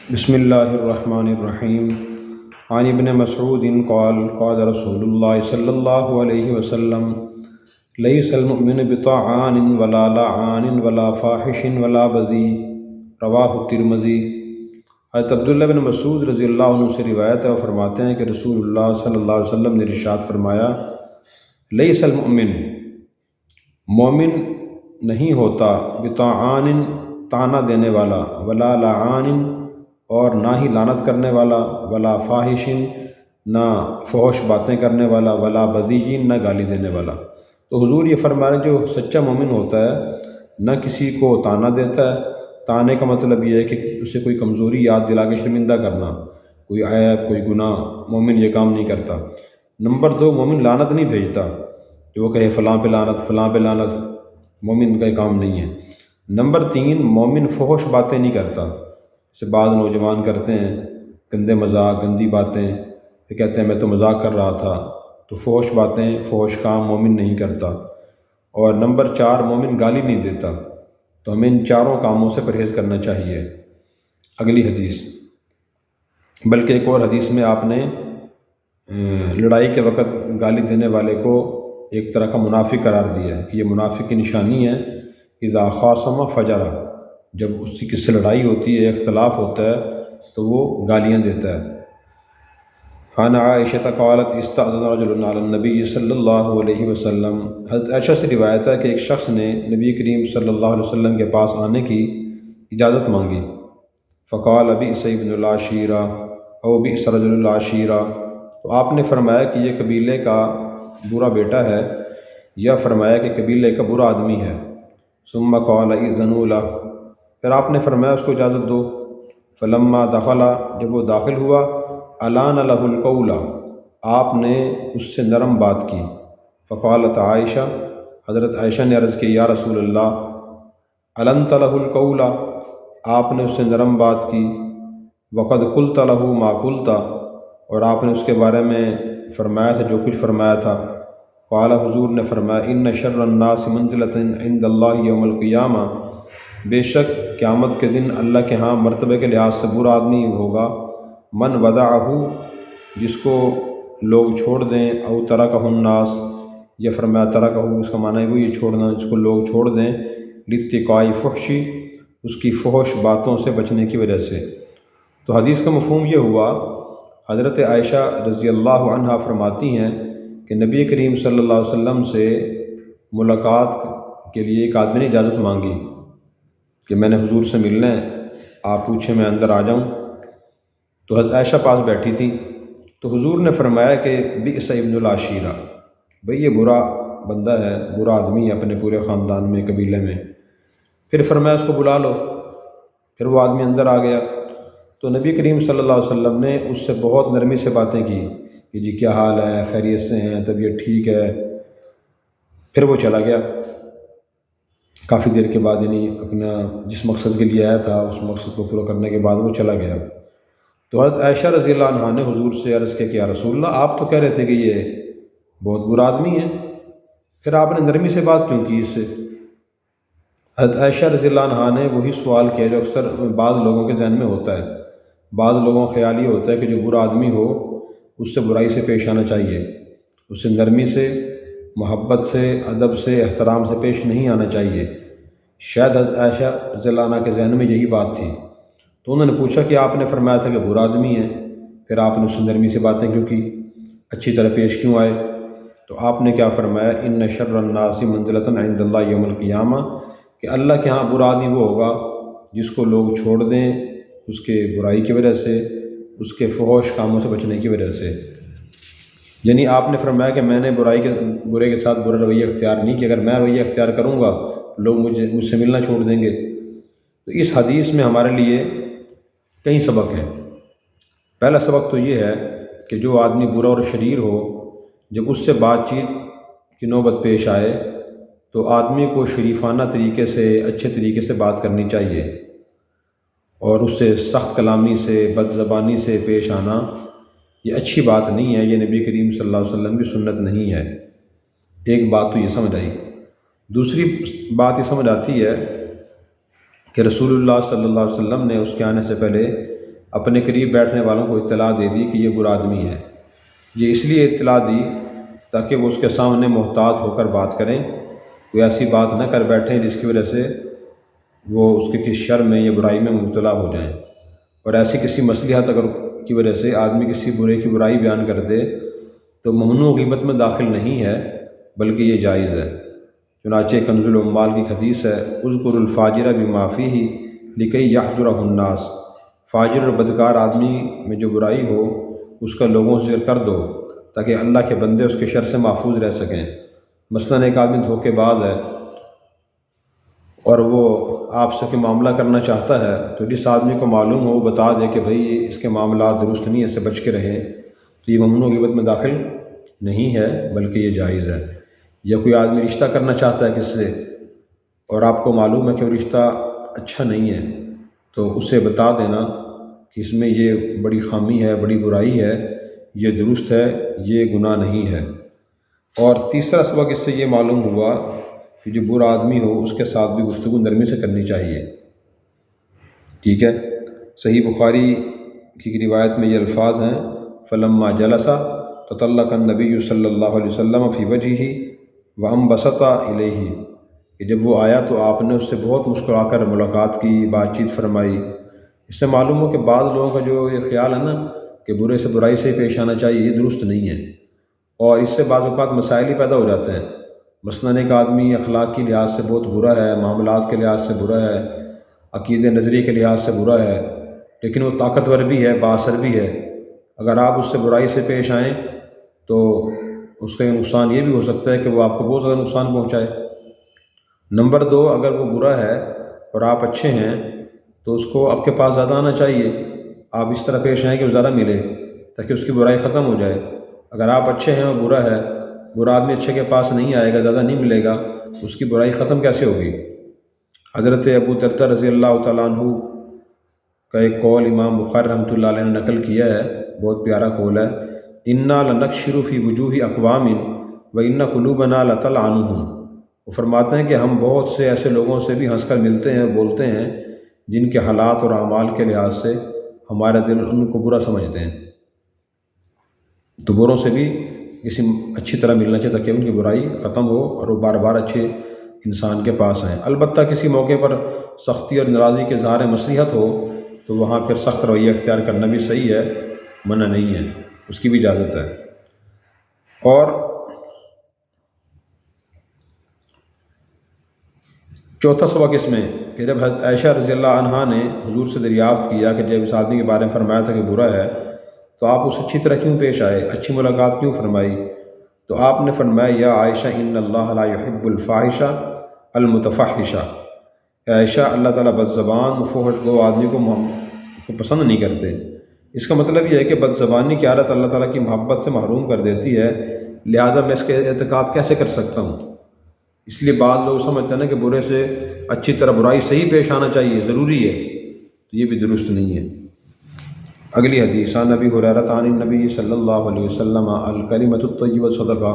بسم اللہ الرحمن الرحیم عن ابن مسعود قال قال رسول اللہ صلی اللہ علیہ وسلم لیس المؤمن بطعان ولا لعان ولا فاحش ولا بذی رواہ الترمذی۔ حضرت عبداللہ بن مسعود رضی اللہ عنہ سے روایت ہے اور فرماتے ہیں کہ رسول اللہ صلی اللہ علیہ وسلم نے ارشاد فرمایا، لیس المؤمن، مومن نہیں ہوتا، بطعان، طعنہ دینے والا، ولا لعان، اور نہ ہی لعنت کرنے والا، ولا فاحشن، نہ فحش باتیں کرنے والا، ولا بذیین، نہ گالی دینے والا۔ تو حضور یہ فرما رہے ہیں جو سچا مومن ہوتا ہے نہ کسی کو طعنہ دیتا ہے۔ طعنے کا مطلب یہ ہے کہ اسے کوئی کمزوری یاد دلا کے شرمندہ کرنا، کوئی عیب، کوئی گناہ، مومن یہ کام نہیں کرتا۔ نمبر 2، مومن لعنت نہیں بھیجتا کہ وہ کہے فلاں پہ لعنت، فلاں پہ لعنت، مومن کا یہ کام نہیں ہے۔ نمبر 3، مومن فحش باتیں نہیں کرتا، سے بعض نوجوان کرتے ہیں گندے مذاق، گندی باتیں، پھر کہتے ہیں میں تو مذاق کر رہا تھا۔ تو فحش باتیں، فحش کام مومن نہیں کرتا۔ اور نمبر 4، مومن گالی نہیں دیتا۔ تو ہمیں ان چاروں کاموں سے پرہیز کرنا چاہیے۔ اگلی حدیث، بلکہ ایک اور حدیث میں آپ نے لڑائی کے وقت گالی دینے والے کو ایک طرح کا منافق قرار دیا ہے کہ یہ منافق کی نشانی ہے، اذا خاصم فجر، جب اس کی کس سے لڑائی ہوتی ہے، اختلاف ہوتا ہے تو وہ گالیاں دیتا ہے۔ عن عائشہ قالت استأذن رجل علی النبی صلی اللہ علیہ وسلم، حضرت عائشہ سے روایت ہے کہ ایک شخص نے نبی کریم صلی اللہ علیہ وسلم کے پاس آنے کی اجازت مانگی۔ فقال بئس ابن العشیرہ او بئس رجل العشیرہ، تو آپ نے فرمایا کہ یہ قبیلے کا برا بیٹا ہے، یا فرمایا کہ قبیلے کا برا آدمی ہے۔ ثم قال اذنوا لہ، پھر آپ نے فرمایا اس کو اجازت دو۔ فلما دخل، جب وہ داخل ہوا، الان لہ القول، آپ نے اس سے نرم بات کی۔ فقالت عائشہ، حضرت عائشہ نے عرض کی یا رسول اللہ، النت لہ القول، آپ نے اس سے نرم بات کی۔ وقد قلت لہ ما قلت، اور آپ نے اس کے بارے میں فرمایا تھا جو کچھ فرمایا تھا۔ قال، حضور نے فرمایا ان شر الناس منزلۃ عند اللہ یوم القیامہ، بے شک قیامت کے دن اللہ کے ہاں مرتبے کے لحاظ سے برا آدمی ہوگا، من ودعہ، جس کو لوگ چھوڑ دیں، او ترکہ الناس، یا فرمایا ترکہ، اس کا معنی ہے وہ یہ چھوڑنا جس کو لوگ چھوڑ دیں، لاتقاء فحشی، اس کی فحش باتوں سے بچنے کی وجہ سے۔ تو حدیث کا مفہوم یہ ہوا، حضرت عائشہ رضی اللہ عنہا فرماتی ہیں کہ نبی کریم صلی اللہ علیہ وسلم سے ملاقات کے لیے ایک آدمی نے اجازت مانگی کہ میں نے حضور سے ملنا ہے، آپ پوچھیں میں اندر آ جاؤں۔ تو حضرت عائشہ پاس بیٹھی تھی، تو حضور نے فرمایا کہ بئس ابن العشیرہ، بھئی یہ برا بندہ ہے، برا آدمی ہے اپنے پورے خاندان میں، قبیلے میں۔ پھر فرمایا اس کو بلا لو۔ پھر وہ آدمی اندر آ گیا، تو نبی کریم صلی اللہ علیہ وسلم نے اس سے بہت نرمی سے باتیں کی کہ جی کیا حال ہے، خیریت سے ہیں، طبیعت ٹھیک ہے۔ پھر وہ چلا گیا۔ کافی دیر کے بعد، یعنی اپنا جس مقصد کے لیے آیا تھا اس مقصد کو پورا کرنے کے بعد وہ چلا گیا۔ تو حضرت عائشہ رضی اللہ عنہا نے حضور سے عرض کیا کہ یا رسول اللہ، آپ تو کہہ رہے تھے کہ یہ بہت برا آدمی ہے، پھر آپ نے نرمی سے بات کیوں کی اس سے؟ حضرت عائشہ رضی اللہ عنہا نے وہی سوال کیا جو اکثر بعض لوگوں کے ذہن میں ہوتا ہے۔ بعض لوگوں کا خیال یہ ہوتا ہے کہ جو برا آدمی ہو اس سے برائی سے پیش آنا چاہیے، اس سے نرمی سے، محبت سے، ادب سے، احترام سے پیش نہیں آنا چاہیے۔ شاید حضرت عائشہ رضی اللہ عنہ کے ذہن میں یہی بات تھی، تو انہوں نے پوچھا کہ آپ نے فرمایا تھا کہ برا آدمی ہے، پھر آپ نے اس سے نرمی سے باتیں کیوں کی، اچھی طرح پیش کیوں آئے؟ تو آپ نے کیا فرمایا، ان شر الناس منزلۃ عند اللہ یوم القیامہ، کہ اللہ کے ہاں برا آدمی وہ ہوگا جس کو لوگ چھوڑ دیں اس کے برائی کی وجہ سے، اس کے فحش کاموں سے بچنے کی وجہ سے۔ یعنی آپ نے فرمایا کہ میں نے برے کے ساتھ برا رویہ اختیار نہیں کیا، اگر میں رویہ اختیار کروں گا لوگ مجھ سے ملنا چھوڑ دیں گے۔ تو اس حدیث میں ہمارے لیے کئی سبق ہیں۔ پہلا سبق تو یہ ہے کہ جو آدمی برا اور شریر ہو، جب اس سے بات چیت کی نوبت پیش آئے تو آدمی کو شریفانہ طریقے سے، اچھے طریقے سے بات کرنی چاہیے، اور اس سے سخت کلامی سے، بد زبانی سے پیش آنا یہ اچھی بات نہیں ہے، یہ نبی کریم صلی اللہ علیہ وسلم کی سنت نہیں ہے۔ ایک بات تو یہ سمجھ آئی۔ دوسری بات یہ سمجھ آتی ہے کہ رسول اللہ صلی اللہ علیہ وسلم نے اس کے آنے سے پہلے اپنے قریب بیٹھنے والوں کو اطلاع دے دی کہ یہ برا آدمی ہے۔ یہ اس لیے اطلاع دی تاکہ وہ اس کے سامنے محتاط ہو کر بات کریں، کوئی ایسی بات نہ کر بیٹھیں جس کی وجہ سے وہ اس کے کسی شر میں یا برائی میں مبتلا ہو جائیں۔ اور ایسی کسی مصلحت اگر کی وجہ سے آدمی کسی برے کی برائی بیان کر دے تو ممنوع غیبت میں داخل نہیں ہے، بلکہ یہ جائز ہے۔ چنانچہ کنز العمال کی حدیث ہے، اذکر الفاجر بما فیہ لکی یحجرہ الناس، فاجر اور بدکار آدمی میں جو برائی ہو اس کا لوگوں سے ذکر کر دو تاکہ اللہ کے بندے اس کے شر سے محفوظ رہ سکیں۔ مثلاً ایک آدمی دھوکے باز ہے اور وہ آپ سے کوئی معاملہ کرنا چاہتا ہے، تو جس آدمی کو معلوم ہو وہ بتا دے کہ بھائی اس کے معاملات درست نہیں ہیں، اس سے بچ کے رہیں، تو یہ ممنوع غیبت میں داخل نہیں ہے، بلکہ یہ جائز ہے۔ یا کوئی آدمی رشتہ کرنا چاہتا ہے کس سے اور آپ کو معلوم ہے کہ وہ رشتہ اچھا نہیں ہے، تو اسے بتا دینا کہ اس میں یہ بڑی خامی ہے، بڑی برائی ہے، یہ درست ہے، یہ گناہ نہیں ہے۔ اور تیسرا سبق اس سے یہ معلوم ہوا کہ جو برا آدمی ہو اس کے ساتھ بھی گفتگو نرمی سے کرنی چاہیے، ٹھیک ہے۔ صحیح بخاری کی روایت میں یہ الفاظ ہیں، فلما جلس تطلق النبی صلی اللہ علیہ وسلم فی وجہہ وانبسط الیہ، کہ جب وہ آیا تو آپ نے اس سے بہت مسکرا کر ملاقات کی، بات چیت فرمائی۔ اس سے معلوم ہو کہ بعض لوگوں کا جو یہ خیال ہے نا کہ برے سے برائی سے پیش آنا چاہیے، یہ درست نہیں ہے، اور اس سے بعض اوقات مسائل ہی پیدا ہو جاتے ہیں۔ مثلاً ایک آدمی اخلاق کی لحاظ سے بہت برا ہے، معاملات کے لحاظ سے برا ہے، عقیدے نظریے کے لحاظ سے برا ہے، لیکن وہ طاقتور بھی ہے، بااثر بھی ہے۔ اگر آپ اس سے برائی سے پیش آئیں تو اس کا نقصان یہ بھی ہو سکتا ہے کہ وہ آپ کو بہت زیادہ نقصان پہنچائے۔ نمبر 2، اگر وہ برا ہے اور آپ اچھے ہیں تو اس کو آپ کے پاس زیادہ آنا چاہیے، آپ اس طرح پیش آئیں کہ وہ زیادہ ملے تاکہ اس کی برائی ختم ہو جائے۔ اگر آپ اچھے ہیں اور برا ہے، برا آدمی اچھے کے پاس نہیں آئے گا، زیادہ نہیں ملے گا، اس کی برائی ختم کیسے ہوگی؟ حضرت ابو درداء رضی اللہ تعالیٰ عنہ کا ایک قول امام بخاری رحمۃ اللہ علیہ نے نقل کیا ہے، بہت پیارا قول ہے، انا لنکشر فی وجوہ اقوام وان قلوبنا لتلعنهم۔ وہ فرماتے ہیں کہ ہم بہت سے ایسے لوگوں سے بھی ہنس کر ملتے ہیں، بولتے ہیں جن کے حالات اور اعمال کے لحاظ سے ہمارا دل ان کو برا سمجھتے ہیں، تو بروں سے بھی کسی اچھی طرح ملنا چاہیے تاکہ ان کی برائی ختم ہو اور وہ بار بار اچھے انسان کے پاس آئیں۔ البتہ کسی موقع پر سختی اور ناراضی کے اظہار مصلحت ہو تو وہاں پھر سخت رویہ اختیار کرنا بھی صحیح ہے، منع نہیں ہے، اس کی بھی اجازت ہے۔ اور چوتھا سبق اس میں کہ جب حضرت عائشہ رضی اللہ عنہا نے حضور سے دریافت کیا کہ جب اس آدمی کے بارے میں فرمایا تھا کہ برا ہے تو آپ اس اچھی طرح کیوں پیش آئے، اچھی ملاقات کیوں فرمائی؟ تو آپ نے فرمایا یا عائشہ ان اللہ لا يحب الفاحش المتفحش، عائشہ اللہ تعالیٰ بد زبان فحش گو آدمی کو پسند نہیں کرتے۔ اس کا مطلب یہ ہے کہ بد زبانی کی عادت اللہ تعالیٰ کی محبت سے محروم کر دیتی ہے، لہٰذا میں اس کے ارتکاب کیسے کر سکتا ہوں؟ اس لیے بعض لوگ سمجھتے ہیں نا کہ برے سے اچھی طرح برائی سے ہی پیش آنا چاہیے، ضروری ہے، تو یہ بھی درست نہیں ہے۔ اگلی حدیث عن ابی ہریرہ عن النبی صلی اللہ علیہ وسلم الکلمۃ الطیبۃ صدقہ،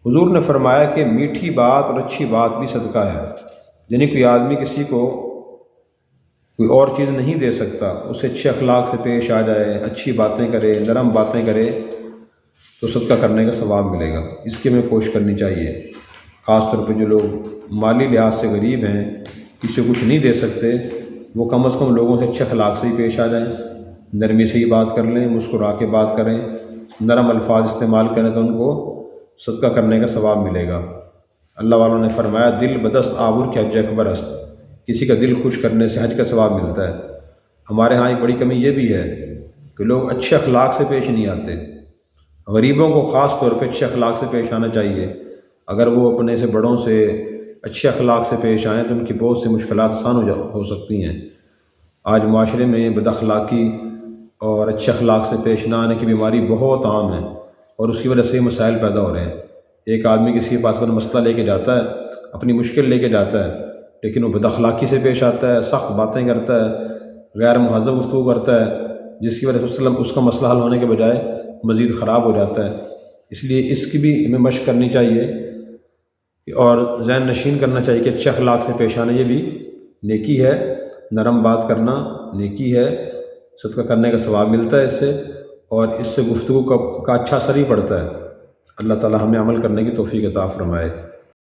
حضور نے فرمایا کہ میٹھی بات اور اچھی بات بھی صدقہ ہے، یعنی کوئی آدمی کسی کو کوئی اور چیز نہیں دے سکتا، اسے اچھے اخلاق سے پیش آ جائے، اچھی باتیں کرے، نرم باتیں کرے تو صدقہ کرنے کا ثواب ملے گا۔ اس کی ہمیں کوشش کرنی چاہیے، خاص طور پہ جو لوگ مالی لحاظ سے غریب ہیں، کسی کو کچھ نہیں دے سکتے، وہ کم از کم لوگوں سے اچھے اخلاق سے ہی پیش آ جائیں، نرمی سے ہی بات کر لیں، مسکرا کے بات کریں، نرم الفاظ استعمال کریں تو ان کو صدقہ کرنے کا ثواب ملے گا۔ اللہ والوں نے فرمایا دل بدست آور کے حج اکبر است، کسی کا دل خوش کرنے سے حج کا ثواب ملتا ہے۔ ہمارے ہاں ایک بڑی کمی یہ بھی ہے کہ لوگ اچھے اخلاق سے پیش نہیں آتے۔ غریبوں کو خاص طور پہ اچھے اخلاق سے پیش آنا چاہیے، اگر وہ اپنے سے بڑوں سے اچھے اخلاق سے پیش آئیں تو ان کی بہت سی مشکلات آسان ہو سکتی ہیں۔ آج معاشرے میں بد اخلاقی اور اچھے اخلاق سے پیش نہ آنے کی بیماری بہت عام ہے اور اس کی وجہ سے مسائل پیدا ہو رہے ہیں۔ ایک آدمی کسی کے پاس اپنا مسئلہ لے کے جاتا ہے، اپنی مشکل لے کے جاتا ہے، لیکن وہ بد اخلاقی سے پیش آتا ہے، سخت باتیں کرتا ہے، غیر مہذب گفتگو کرتا ہے، جس کی وجہ سے اس کا مسئلہ حل ہونے کے بجائے مزید خراب ہو جاتا ہے۔ اس لیے اس کی بھی ہمیں مشق کرنی چاہیے اور ذہن نشین کرنا چاہیے کہ اچھے اخلاق سے پیش آنا یہ بھی نیکی ہے، نرم بات کرنا نیکی ہے، صدقہ کرنے کا ثواب ملتا ہے اس سے، اور اس سے گفتگو کا اچھا اثر ہی پڑتا ہے۔ اللہ تعالی ہمیں عمل کرنے کی توفیق عطا فرمائے۔